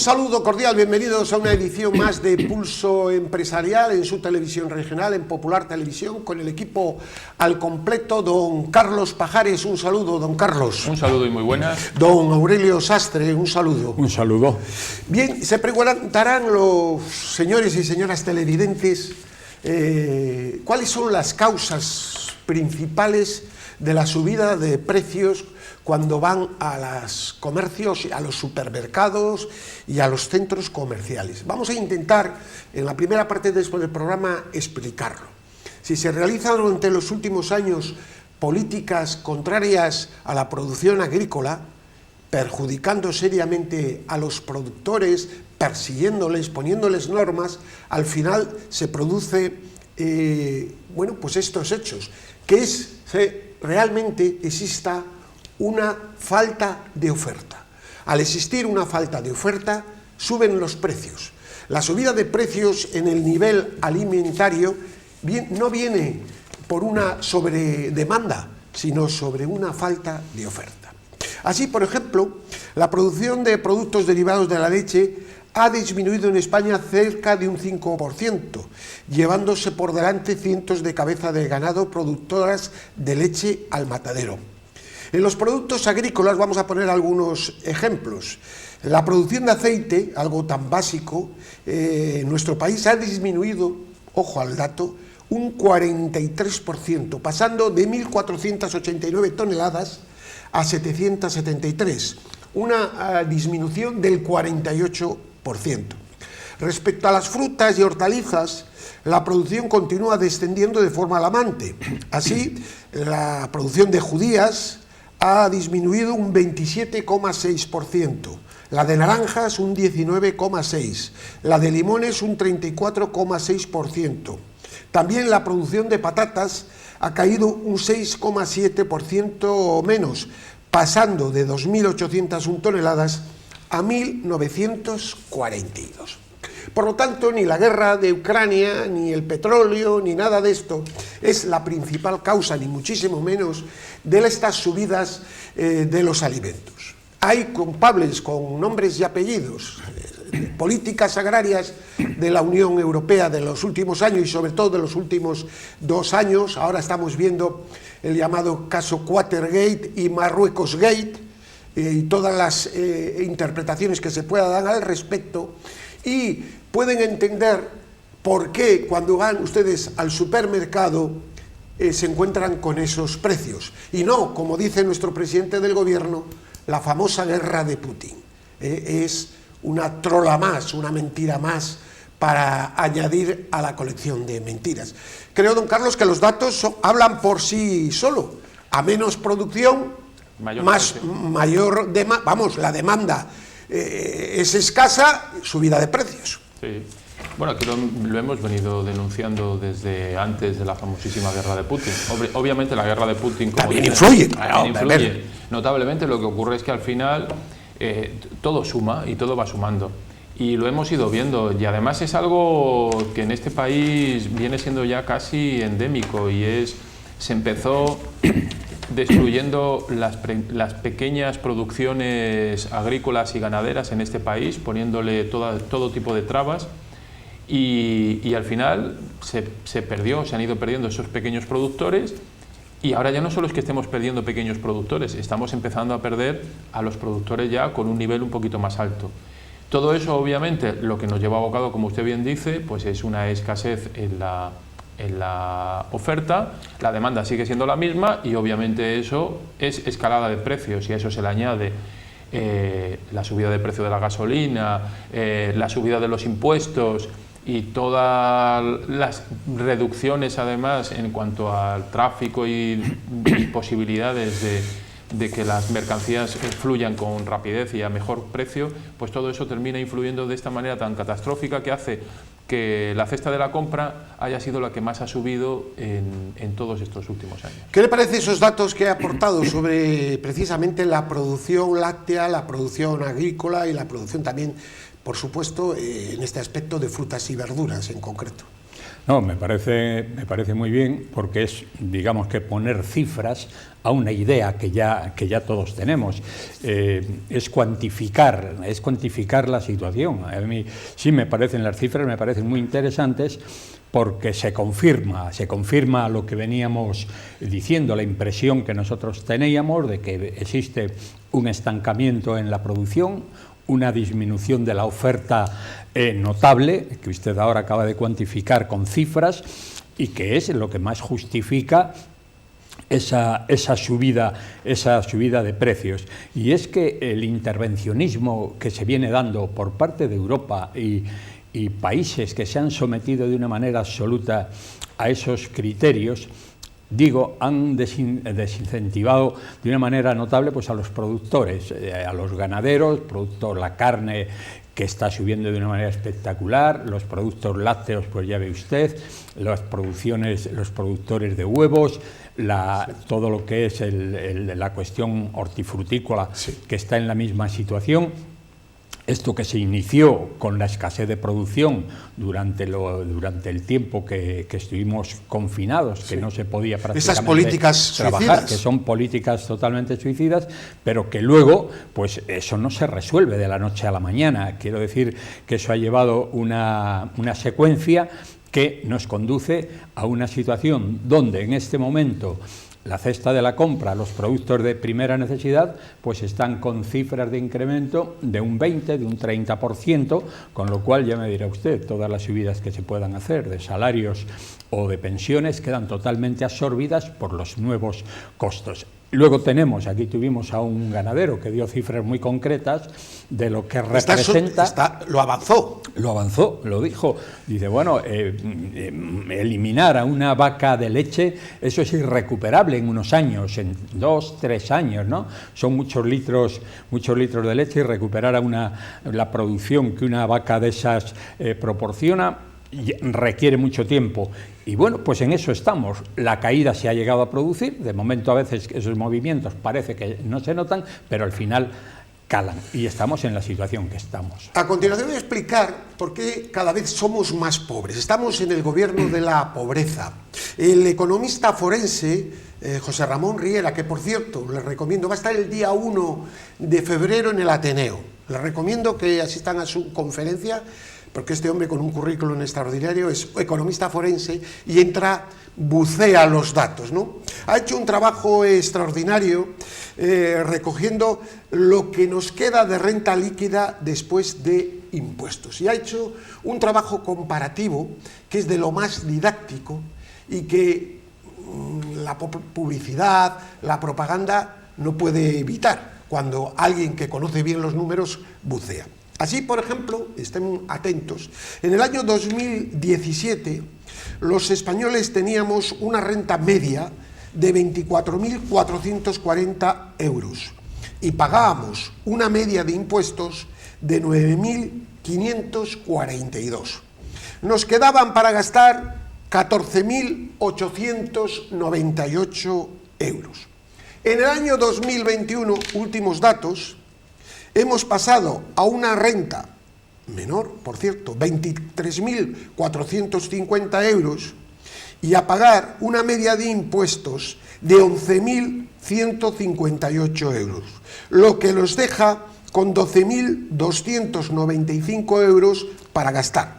saludo cordial, bienvenidos a una edición más de Pulso Empresarial en su televisión regional, en Popular Televisión, con el equipo al completo. Don Carlos Pajares, un saludo, don Carlos. Un saludo y muy buenas. Don Aurelio Sastre, un saludo. Un saludo. Bien, se preguntarán los señores y señoras televidentes cuáles son las causas principales de la subida de precios cuando van a los comercios, a los supermercados y a los centros comerciales. Vamos a intentar, en la primera parte del programa, explicarlo. Si se realizan durante los últimos años políticas contrarias a la producción agrícola, perjudicando seriamente a los productores, persiguiéndoles, poniéndoles normas, al final se produce, pues estos hechos, que realmente exista una falta de oferta. Al existir una falta de oferta, suben los precios. La subida de precios en el nivel alimentario no viene por una sobredemanda, sino sobre una falta de oferta. Así, por ejemplo, la producción de productos derivados de la leche ha disminuido en España cerca de un 5%, llevándose por delante cientos de cabezas de ganado productoras de leche al matadero. En los productos agrícolas vamos a poner algunos ejemplos. La producción de aceite, algo tan básico, en nuestro país ha disminuido, ojo al dato, un 43%, pasando de 1.489 toneladas a 773, una disminución del 48%. Respecto a las frutas y hortalizas, la producción continúa descendiendo de forma alarmante. Así, la producción de judías ha disminuido un 27,6%, la de naranjas un 19,6%, la de limones un 34,6%. También la producción de patatas ha caído un 6,7% menos, pasando de 2.801 toneladas a 1.942. Por lo tanto, ni la guerra de Ucrania, ni el petróleo, ni nada de esto es la principal causa, ni muchísimo menos, de estas subidas de los alimentos. Hay culpables con nombres y apellidos, políticas agrarias de la Unión Europea de los últimos años y sobre todo de los últimos 2 años. Ahora estamos viendo el llamado caso Watergate y Marruecos Gate y todas las interpretaciones que se puedan dar al respecto, y pueden entender por qué cuando van ustedes al supermercado se encuentran con esos precios, y no, como dice nuestro presidente del gobierno, la famosa guerra de Putin. Es una trola más, una mentira más para añadir a la colección de mentiras. Creo, don Carlos, que los datos hablan por sí solo. A menos producción, la demanda es escasa, subida de precios. Sí. Bueno, aquí lo hemos venido denunciando desde antes de la famosísima guerra de Putin. Obviamente la guerra de Putin también influye notablemente. Lo que ocurre es que al final todo suma y todo va sumando. Y lo hemos ido viendo, y además es algo que en este país viene siendo ya casi endémico, y se empezó destruyendo las pequeñas producciones agrícolas y ganaderas en este país, poniéndole todo tipo de trabas, y al final se han ido perdiendo esos pequeños productores, y ahora ya no solo es que estemos perdiendo pequeños productores, estamos empezando a perder a los productores ya con un nivel un poquito más alto. Todo eso, obviamente, lo que nos lleva abocado, como usted bien dice, pues es una escasez en la oferta. La demanda sigue siendo la misma, y obviamente eso es escalada de precios, y a eso se le añade la subida de precio de la gasolina, la subida de los impuestos y todas las reducciones además en cuanto al tráfico y posibilidades de que las mercancías fluyan con rapidez y a mejor precio. Pues todo eso termina influyendo de esta manera tan catastrófica, que hace que la cesta de la compra haya sido la que más ha subido en todos estos últimos años. ¿Qué le parece esos datos que ha aportado sobre precisamente la producción láctea, la producción agrícola y la producción también, por supuesto, en este aspecto de frutas y verduras en concreto? No, me parece muy bien, porque es, digamos, que poner cifras a una idea que ya todos tenemos. Es cuantificar la situación. A mí sí me parecen las cifras, me parecen muy interesantes, porque se confirma lo que veníamos diciendo, la impresión que nosotros teníamos de que existe un estancamiento en la producción, una disminución de la oferta notable, que usted ahora acaba de cuantificar con cifras, y que es lo que más justifica esa subida de precios. Y es que el intervencionismo que se viene dando por parte de Europa y países que se han sometido de una manera absoluta a esos criterios, han desincentivado de una manera notable pues a los productores, a los ganaderos, la carne que está subiendo de una manera espectacular, los productos lácteos, pues ya ve usted, los productores de huevos, todo lo que es la cuestión hortifrutícola, sí, que está en la misma situación. Esto que se inició con la escasez de producción durante el tiempo que estuvimos confinados, sí, que no se podía prácticamente esas políticas trabajar, suicidas, que son políticas totalmente suicidas, pero que luego, pues eso no se resuelve de la noche a la mañana. Quiero decir que eso ha llevado una secuencia que nos conduce a una situación donde en este momento la cesta de la compra, los productos de primera necesidad, pues están con cifras de incremento de un 20, de un 30%, con lo cual ya me dirá usted, todas las subidas que se puedan hacer de salarios o de pensiones quedan totalmente absorbidas por los nuevos costos. Luego aquí tuvimos a un ganadero que dio cifras muy concretas de lo que representa... Lo avanzó. Lo dijo. Dice, bueno, eliminar a una vaca de leche, eso es irrecuperable en unos años, en 2, 3 años, ¿no? Son muchos litros de leche, y recuperar la producción que una vaca de esas proporciona requiere mucho tiempo. Y bueno, pues en eso estamos. La caída se ha llegado a producir, de momento a veces esos movimientos parece que no se notan, pero al final calan, y estamos en la situación que estamos. A continuación voy a explicar por qué cada vez somos más pobres. Estamos en el gobierno de la pobreza. El economista forense José Ramón Riera, que por cierto le recomiendo, va a estar el día 1 de febrero en el Ateneo. Les recomiendo que asistan a su conferencia, porque este hombre con un currículum extraordinario es economista forense y bucea los datos, ¿no? Ha hecho un trabajo extraordinario recogiendo lo que nos queda de renta líquida después de impuestos. Y ha hecho un trabajo comparativo que es de lo más didáctico y que la publicidad, la propaganda no puede evitar cuando alguien que conoce bien los números bucea. Así, por ejemplo, estén atentos, en el año 2017 los españoles teníamos una renta media de 24.440 euros y pagábamos una media de impuestos de 9.542. Nos quedaban para gastar 14.898 euros. En el año 2021, últimos datos, hemos pasado a una renta menor, por cierto, 23.450 euros, y a pagar una media de impuestos de 11.158 euros, lo que los deja con 12.295 euros para gastar.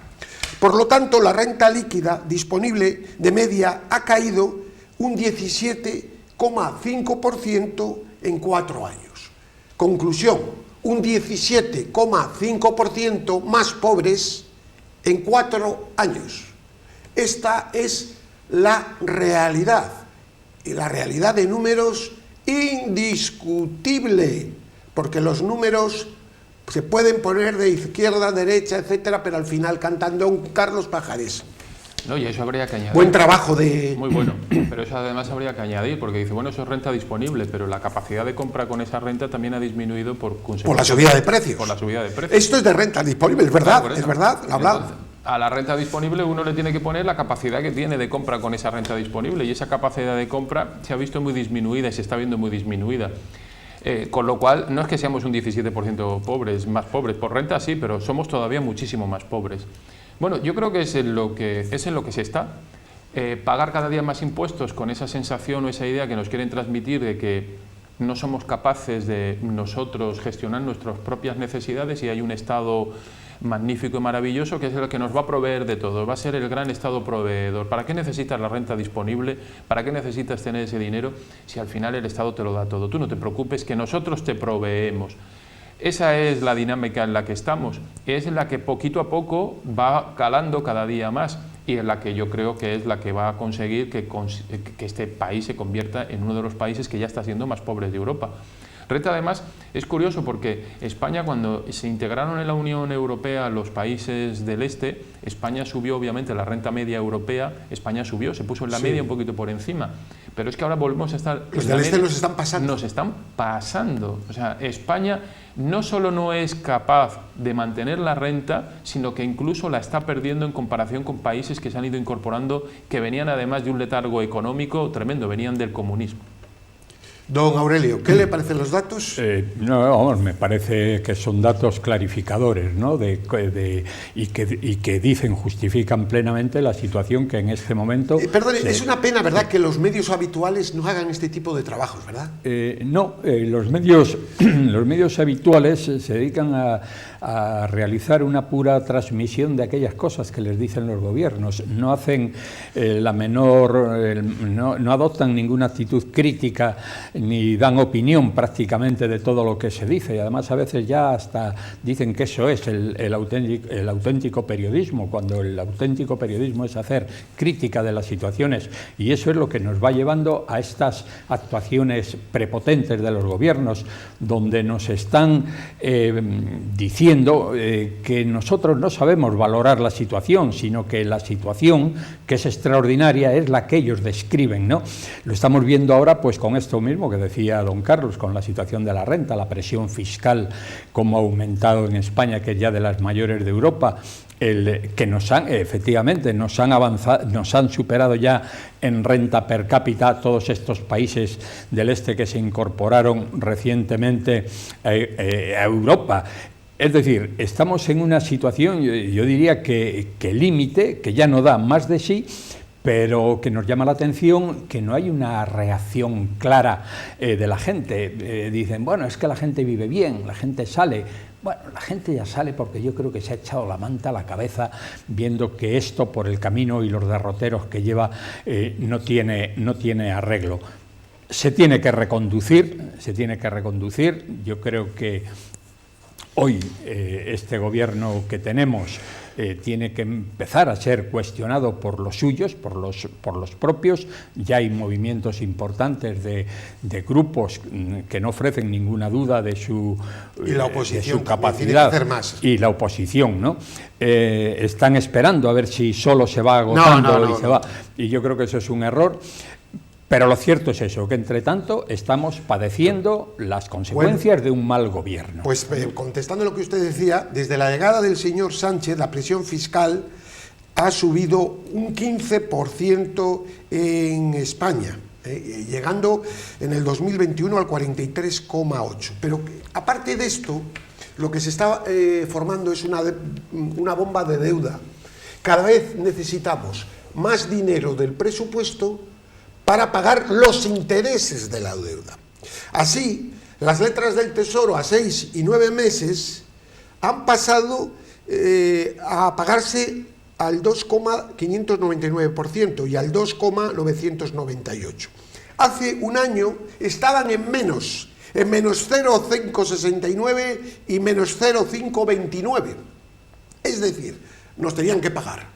Por lo tanto, la renta líquida disponible de media ha caído un 17,5% en 4 años. Conclusión: un 17,5% más pobres en 4 años. Esta es la realidad, y la realidad de números indiscutible, porque los números se pueden poner de izquierda a derecha, etcétera, pero al final cantan Don Carlos Pajares. No, y eso habría que añadir. Buen trabajo de... Muy bueno, pero eso además habría que añadir, porque dice, bueno, eso es renta disponible, pero la capacidad de compra con esa renta también ha disminuido por la subida de precios. Por la subida de precios. Esto es de renta disponible, es verdad, claro, es verdad, lo hablado. Entonces, a la renta disponible uno le tiene que poner la capacidad que tiene de compra con esa renta disponible, y esa capacidad de compra se ha visto muy disminuida y se está viendo muy disminuida. Con lo cual, no es que seamos un 17% pobres, más pobres por renta, sí, pero somos todavía muchísimo más pobres. Bueno, yo creo que es en lo que se está. Pagar cada día más impuestos con esa sensación o esa idea que nos quieren transmitir de que no somos capaces de nosotros gestionar nuestras propias necesidades y hay un Estado magnífico y maravilloso que es el que nos va a proveer de todo, va a ser el gran Estado proveedor. ¿Para qué necesitas la renta disponible? ¿Para qué necesitas tener ese dinero si al final el Estado te lo da todo? Tú no te preocupes, que nosotros te proveemos. Esa es la dinámica en la que estamos, es la que poquito a poco va calando cada día más y en la que yo creo que es la que va a conseguir que este país se convierta en uno de los países que ya está siendo más pobres de Europa. Renta, además, es curioso porque España, cuando se integraron en la Unión Europea los países del este, España subió, obviamente, la renta media europea, España subió, se puso en la media un poquito por encima, pero es que ahora volvemos a estar... Los del este nos están pasando. Nos están pasando. O sea, España no solo no es capaz de mantener la renta, sino que incluso la está perdiendo en comparación con países que se han ido incorporando, que venían además de un letargo económico tremendo, venían del comunismo. Don Aurelio, ¿qué le parecen los datos? No, vamos, me parece que son datos clarificadores, ¿no? Y que dicen, justifican plenamente la situación que en este momento... Perdone, es una pena, ¿verdad?, que los medios habituales no hagan este tipo de trabajos, ¿verdad? No, los medios habituales se dedican a realizar una pura transmisión de aquellas cosas que les dicen los gobiernos. No hacen no adoptan ninguna actitud crítica ni dan opinión prácticamente de todo lo que se dice, y además a veces ya hasta dicen que eso es el auténtico periodismo, cuando el auténtico periodismo es hacer crítica de las situaciones, y eso es lo que nos va llevando a estas actuaciones prepotentes de los gobiernos, donde nos están diciendo que nosotros no sabemos valorar la situación, sino que la situación, que es extraordinaria, es la que ellos describen, ¿no? Lo estamos viendo ahora pues con esto mismo que decía don Carlos, con la situación de la renta, la presión fiscal, como ha aumentado en España, que es ya de las mayores de Europa, que efectivamente nos han superado ya en renta per cápita todos estos países del este que se incorporaron recientemente a Europa. Es decir, estamos en una situación, yo diría que límite, que ya no da más de sí, pero que nos llama la atención que no hay una reacción clara de la gente. Dicen, bueno, es que la gente vive bien, la gente sale. Bueno, la gente ya sale porque yo creo que se ha echado la manta a la cabeza viendo que esto, por el camino y los derroteros que lleva, no tiene arreglo. Se tiene que reconducir. Yo creo que hoy este gobierno que tenemos tiene que empezar a ser cuestionado por los suyos, por los propios. Ya hay movimientos importantes de grupos que no ofrecen ninguna duda de su capacidad, tiene que hacer más. Y la oposición, ¿no? Están esperando a ver si solo se va agotando va. Y yo creo que eso es un error. Pero lo cierto es eso, que entre tanto estamos padeciendo las consecuencias de un mal gobierno. Pues contestando lo que usted decía, desde la llegada del señor Sánchez, la presión fiscal ha subido un 15% en España, llegando en el 2021 al 43,8%. Pero aparte de esto, lo que se está formando es una bomba de deuda. Cada vez necesitamos más dinero del presupuesto para pagar los intereses de la deuda. Así, las letras del Tesoro a 6 y 9 meses han pasado a pagarse al 2,599% y al 2,998%. Hace un año estaban en menos 0,569 y menos 0,529. Es decir, nos tenían que pagar.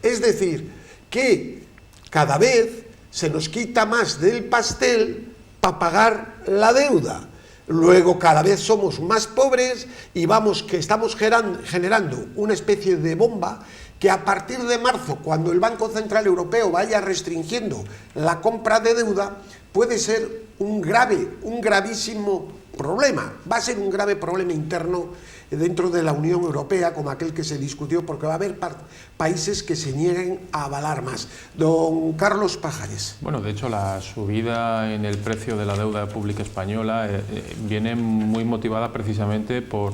Es decir, que cada vez se nos quita más del pastel para pagar la deuda. Luego cada vez somos más pobres y estamos generando una especie de bomba que a partir de marzo, cuando el Banco Central Europeo vaya restringiendo la compra de deuda, puede ser un gravísimo problema. Va a ser un grave problema interno dentro de la Unión Europea, como aquel que se discutió, porque va a haber países que se nieguen a avalar más. Don Carlos Pajares. Bueno, de hecho, la subida en el precio de la deuda pública española viene muy motivada precisamente por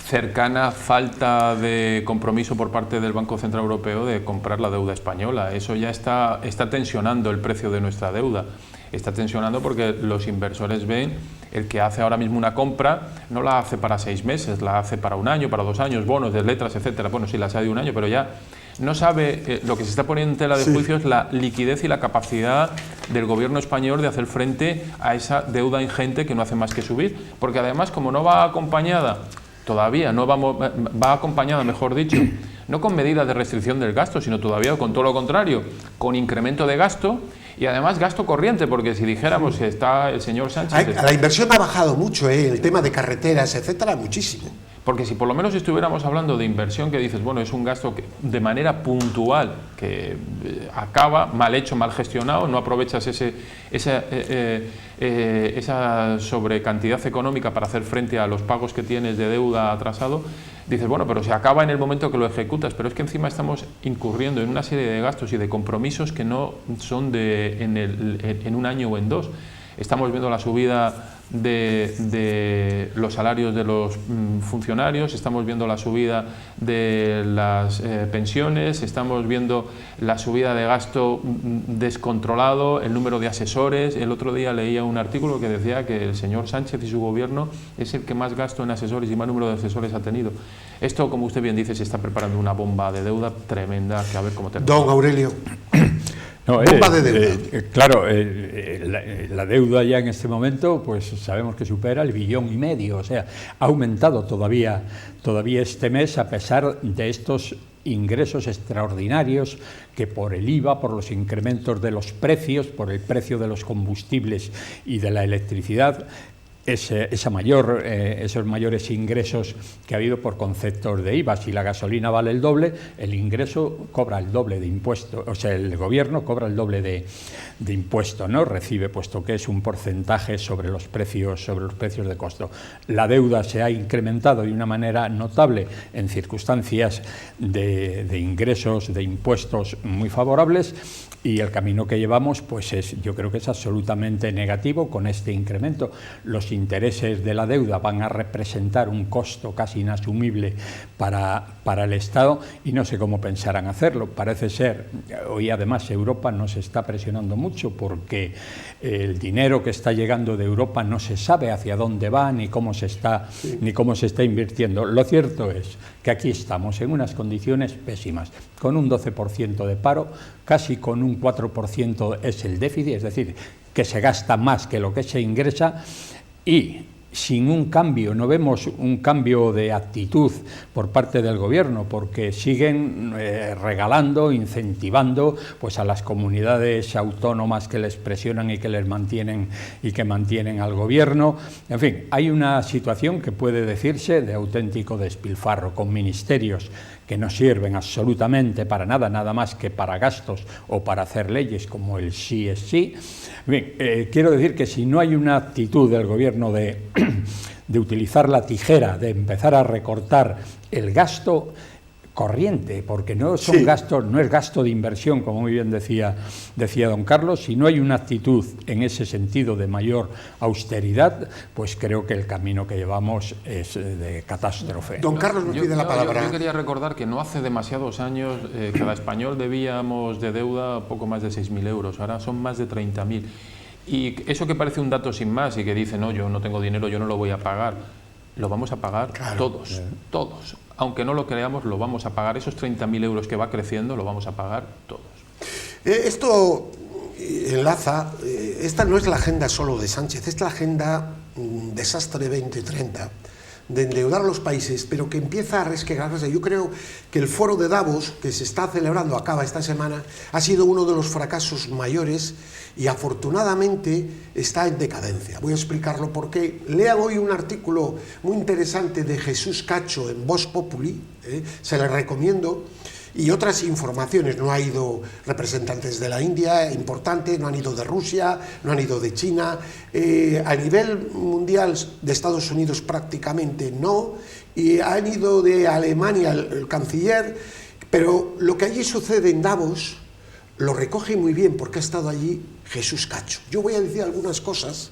cercana falta de compromiso por parte del Banco Central Europeo de comprar la deuda española. Eso ya está tensionando el precio de nuestra deuda. Está tensionando porque los inversores ven el que hace ahora mismo una compra, no la hace para 6 meses, la hace para 1 año, para 2 años, bonos de letras, etcétera. Bueno, sí, la hace de 1 año, pero ya no sabe, lo que se está poniendo en tela de juicio es la liquidez y la capacidad del gobierno español de hacer frente a esa deuda ingente que no hace más que subir, porque además, como no va acompañada, todavía no va acompañada, mejor dicho, no con medidas de restricción del gasto, sino todavía con todo lo contrario, con incremento de gasto y además gasto corriente, porque si dijéramos que está el señor Sánchez... La inversión ha bajado mucho, el tema de carreteras, etcétera, muchísimo. Porque si por lo menos estuviéramos hablando de inversión, que dices, bueno, es un gasto que de manera puntual, que acaba mal hecho, mal gestionado, no aprovechas esa sobrecantidad económica para hacer frente a los pagos que tienes de deuda atrasado, dices, bueno, pero se acaba en el momento que lo ejecutas, pero es que encima estamos incurriendo en una serie de gastos y de compromisos que no son en 1 año o en 2. Estamos viendo la subida de los salarios de los funcionarios, estamos viendo la subida de las pensiones, estamos viendo la subida de gasto descontrolado, el número de asesores. El otro día leía un artículo que decía que el señor Sánchez y su gobierno es el que más gasto en asesores y más número de asesores ha tenido. Esto, como usted bien dice, se está preparando una bomba de deuda tremenda, que a ver cómo termina. Don Aurelio. No, bomba de deuda. Claro, la deuda ya en este momento, pues sabemos que supera el 1,5 billón, o sea, ha aumentado todavía este mes, a pesar de estos ingresos extraordinarios que por el IVA, por los incrementos de los precios, por el precio de los combustibles y de la electricidad, esos mayores ingresos que ha habido por conceptos de IVA. Si la gasolina vale el doble, el ingreso cobra el doble de impuesto, o sea, el gobierno cobra el doble de impuesto, ¿no? Recibe, puesto que es un porcentaje sobre los precios de costo. La deuda se ha incrementado de una manera notable en circunstancias de ingresos, de impuestos muy favorables, y el camino que llevamos, pues yo creo que es absolutamente negativo con este incremento. Los intereses de la deuda van a representar un costo casi inasumible para el Estado, y no sé cómo pensarán hacerlo. Parece ser, hoy además Europa nos está presionando mucho, porque el dinero que está llegando de Europa no se sabe hacia dónde va ni cómo se está invirtiendo. Lo cierto es que aquí estamos en unas condiciones pésimas, con un 12% de paro, casi con un 4% es el déficit, es decir, que se gasta más que lo que se ingresa, y sin un cambio, no vemos un cambio de actitud por parte del gobierno, porque siguen regalando, incentivando pues a las comunidades autónomas que les presionan y que les mantienen al gobierno. En fin, hay una situación que puede decirse de auténtico despilfarro, con ministerios que no sirven absolutamente para nada, nada más que para gastos o para hacer leyes como el sí es sí. Bien, quiero decir que si no hay una actitud del gobierno de utilizar la tijera, de empezar a recortar el gasto corriente, porque no son gastos, no es gasto de inversión, como muy bien decía don Carlos. Si no hay una actitud en ese sentido de mayor austeridad, pues creo que el camino que llevamos es de catástrofe. Don Carlos nos pide la palabra. Yo quería recordar que no hace demasiados años cada español debíamos de deuda poco más de 6.000 euros, ahora son más de 30.000. Y eso que parece un dato sin más y que dice, no, yo no tengo dinero, yo no lo voy a pagar, lo vamos a pagar todos. Aunque no lo creamos, lo vamos a pagar. Esos 30.000 euros que va creciendo, lo vamos a pagar todos. Esto enlaza, esta no es la agenda solo de Sánchez, es la agenda desastre 2030, de endeudar a los países, pero que empieza a resquebrajarse. Yo creo que el foro de Davos, que se está celebrando, acaba esta semana, ha sido uno de los fracasos mayores y afortunadamente está en decadencia. Voy a explicarlo por qué. Lean hoy un artículo muy interesante de Jesús Cacho en Vox Populi, se le recomiendo, y otras informaciones. No ha ido representantes de la India, importante, no han ido de Rusia, no han ido de China, a nivel mundial de Estados Unidos prácticamente no, y han ido de Alemania el canciller, pero lo que allí sucede en Davos lo recoge muy bien porque ha estado allí Jesús Cacho. Yo voy a decir algunas cosas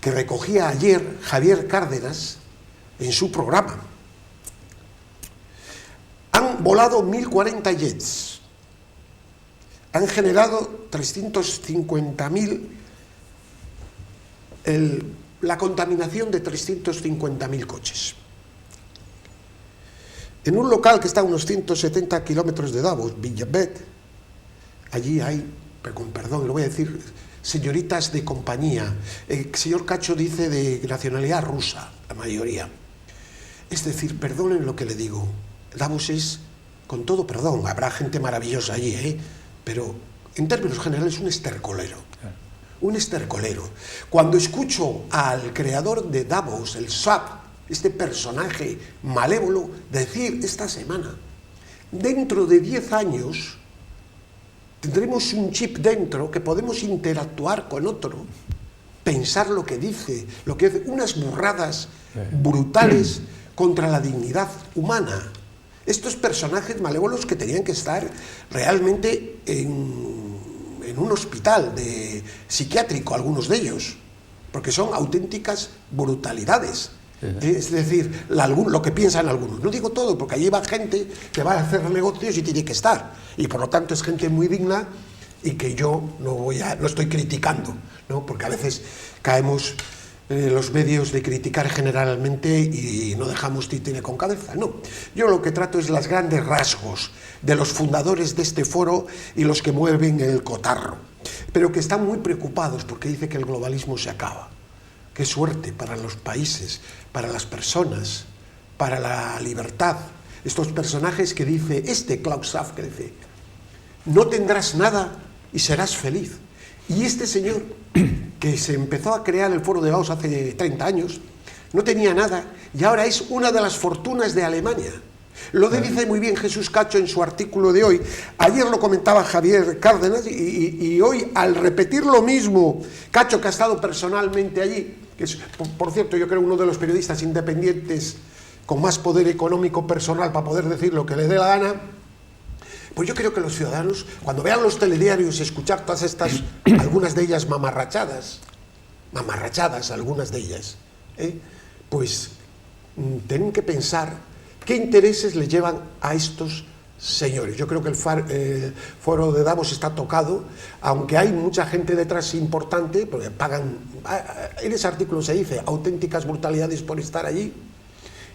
que recogía ayer Javier Cárdenas en su programa. Han volado 1040 jets. Han generado 350.000, la contaminación de 350.000 coches. En un local que está a unos 170 kilómetros de Davos, Villavette, allí hay, pero con perdón, lo voy a decir, señoritas de compañía. El señor Cacho dice de nacionalidad rusa, la mayoría. Es decir, perdonen lo que le digo, Davos es, con todo perdón, habrá gente maravillosa allí, pero en términos generales un estercolero. Un estercolero. Cuando escucho al creador de Davos, el SAP, este personaje malévolo, decir esta semana, dentro de 10 años tendremos un chip dentro que podemos interactuar con otro, pensar lo que dice, unas burradas brutales contra la dignidad humana. Estos personajes malévolos que tenían que estar realmente en un hospital psiquiátrico, algunos de ellos, porque son auténticas brutalidades. Es decir, lo que piensan algunos. No digo todo, porque allí va gente que va a hacer negocios y tiene que estar. Y por lo tanto es gente muy digna y que yo no estoy criticando, ¿no? Porque a veces caemos en los medios de criticar generalmente y no dejamos títere con cabeza. No, yo lo que trato es los grandes rasgos de los fundadores de este foro y los que mueven el cotarro, pero que están muy preocupados porque dice que el globalismo se acaba. Qué suerte para los países, para las personas, para la libertad. Estos personajes que dice, Klaus Schwab que dice, no tendrás nada y serás feliz. Y este señor, que se empezó a crear el Foro de Davos hace 30 años, no tenía nada y ahora es una de las fortunas de Alemania. Lo dice muy bien Jesús Cacho en su artículo de hoy. Ayer lo comentaba Javier Cárdenas y hoy, al repetir lo mismo, Cacho, que ha estado personalmente allí, que es, por cierto, yo creo uno de los periodistas independientes con más poder económico personal para poder decir lo que le dé la gana, pues yo creo que los ciudadanos, cuando vean los telediarios y escuchar todas estas, algunas de ellas mamarrachadas, algunas de ellas, pues tienen que pensar qué intereses le llevan a estos señores. Yo creo que el foro de Davos está tocado, aunque hay mucha gente detrás importante, porque pagan, en ese artículo se dice, auténticas brutalidades por estar allí.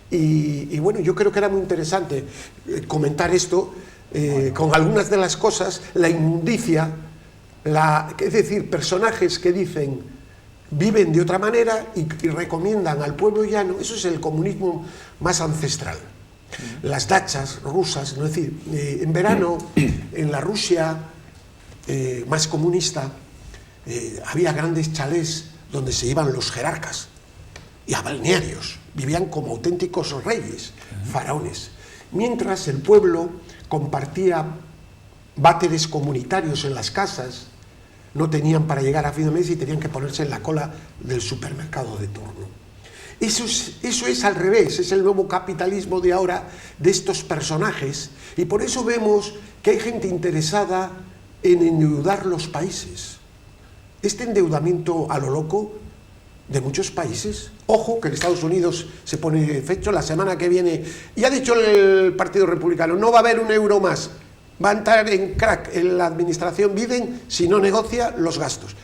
Y bueno, yo creo que era muy interesante comentar esto, con algunas de las cosas, la inmundicia, es decir, personajes que dicen, viven de otra manera y recomiendan al pueblo llano. Eso es el comunismo más ancestral. Las dachas rusas, es decir, en verano, en la Rusia más comunista, había grandes chalés donde se iban los jerarcas y a balnearios, vivían como auténticos reyes, faraones, mientras el pueblo compartía váteres comunitarios en las casas, no tenían para llegar a fin de mes y tenían que ponerse en la cola del supermercado de turno. Eso es al revés, es el nuevo capitalismo de ahora de estos personajes, y por eso vemos que hay gente interesada en endeudar los países. Este endeudamiento a lo loco de muchos países, ojo que en Estados Unidos se pone fecho la semana que viene, y ha dicho el Partido Republicano, no va a haber un euro más, va a entrar en crack en la administración Biden si no negocia los gastos.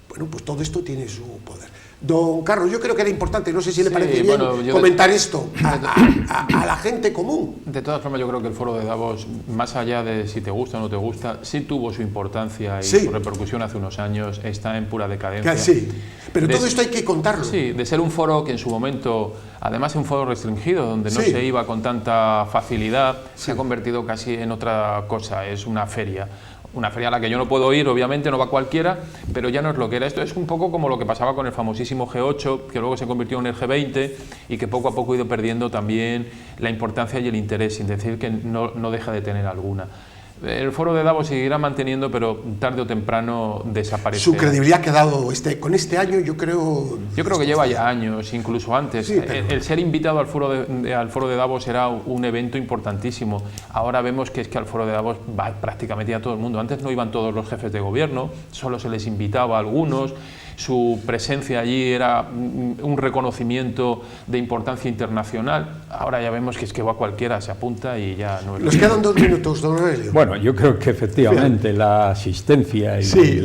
Bueno, pues todo esto tiene su poder. Don Carlos, yo creo que era importante, no sé si le parece bien comentar esto a la gente común. De todas formas, yo creo que el foro de Davos, más allá de si te gusta o no te gusta, sí tuvo su importancia y su repercusión hace unos años, está en pura decadencia. Sí, pero todo esto hay que contarlo. Sí, de ser un foro que en su momento, además un foro restringido, donde no se iba con tanta facilidad, se ha convertido casi en otra cosa, es una feria. Una feria a la que yo no puedo ir, obviamente, no va cualquiera, pero ya no es lo que era. Esto es un poco como lo que pasaba con el famosísimo G8, que luego se convirtió en el G20 y que poco a poco ha ido perdiendo también la importancia y el interés, sin decir que no deja de tener alguna. El foro de Davos seguirá manteniendo, pero tarde o temprano desaparecerá. Su credibilidad ha quedado con este año, yo creo... Yo creo que lleva ya años, incluso antes. Sí, el ser invitado al foro de Davos era un evento importantísimo. Ahora vemos que es que al foro de Davos va prácticamente ya todo el mundo. Antes no iban todos los jefes de gobierno, solo se les invitaba a algunos. su presencia allí era un reconocimiento de importancia internacional. Ahora ya vemos que es que va cualquiera, se apunta y ya no es. Nos quedan 2 minutos, don Aurelio. Bueno, yo creo que efectivamente la asistencia y Sí,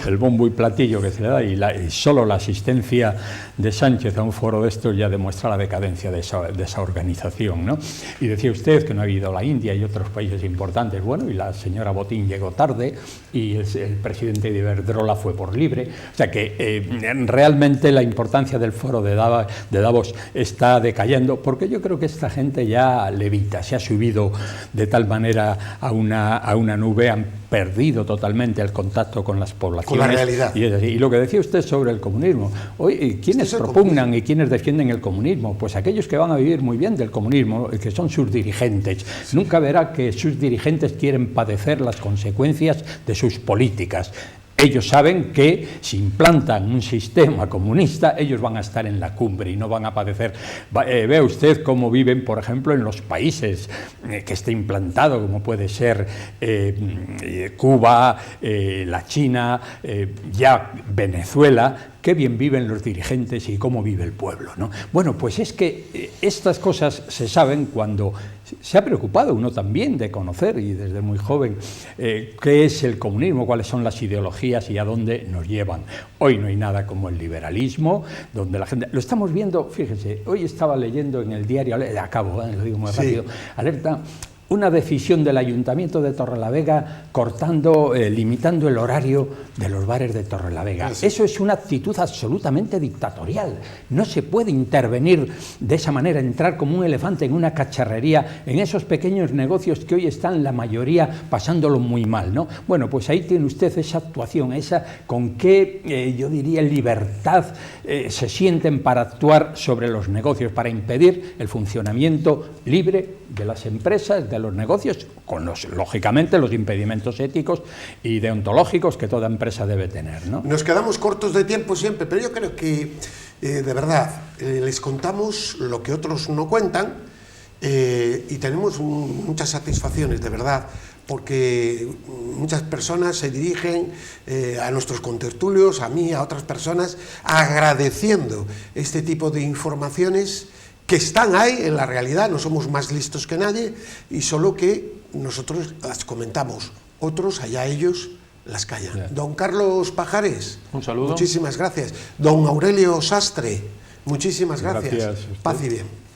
el bombo y platillo que se le da y solo la asistencia de Sánchez a un foro de estos ya demuestra la decadencia de esa organización, ¿no? Y decía usted que no ha habido la India y otros países importantes. Bueno, y la señora Botín llegó tarde y el presidente de Iberdrola fue por libre. O sea que realmente la importancia del foro de Davos está decayendo, porque yo creo que esta gente ya levita, se ha subido de tal manera a una nube, han perdido totalmente el contacto con las poblaciones. Con la realidad. Y lo que decía usted sobre el comunismo, hoy, ¿quiénes propugnan y quiénes defienden el comunismo? Pues aquellos que van a vivir muy bien del comunismo, que son sus dirigentes. Nunca verá que sus dirigentes quieren padecer las consecuencias de sus políticas. Ellos saben que si implantan un sistema comunista, ellos van a estar en la cumbre y no van a padecer. Vea usted cómo viven, por ejemplo, en los países que esté implantado, como puede ser Cuba, la China, ya Venezuela. Qué bien viven los dirigentes y cómo vive el pueblo, ¿no? Bueno, pues es que estas cosas se saben cuando se ha preocupado uno también de conocer, y desde muy joven, qué es el comunismo, cuáles son las ideologías y a dónde nos llevan. Hoy no hay nada como el liberalismo, donde la gente... Lo estamos viendo, fíjese, hoy estaba leyendo en el diario, acabo, lo digo muy rápido, Alerta, una decisión del Ayuntamiento de Torrelavega limitando el horario de los bares de Torrelavega. Sí. Eso es una actitud absolutamente dictatorial. No se puede intervenir de esa manera, entrar como un elefante en una cacharrería, en esos pequeños negocios que hoy están la mayoría pasándolo muy mal, ¿no? Bueno, pues ahí tiene usted esa actuación, con qué, yo diría, libertad se sienten para actuar sobre los negocios, para impedir el funcionamiento libre de las empresas, de los negocios, con lógicamente los impedimentos éticos y deontológicos que toda empresa debe tener, ¿no? Nos quedamos cortos de tiempo siempre, pero yo creo que, de verdad, les contamos lo que otros no cuentan y tenemos muchas satisfacciones, de verdad, porque muchas personas se dirigen a nuestros contertulios, a mí, a otras personas, agradeciendo este tipo de informaciones que están ahí en la realidad. No somos más listos que nadie y solo que nosotros las comentamos, otros, allá ellos, las callan. Yeah. Don Carlos Pajares, un saludo. Muchísimas gracias. Don Aurelio Sastre, muchísimas gracias. Paz y bien.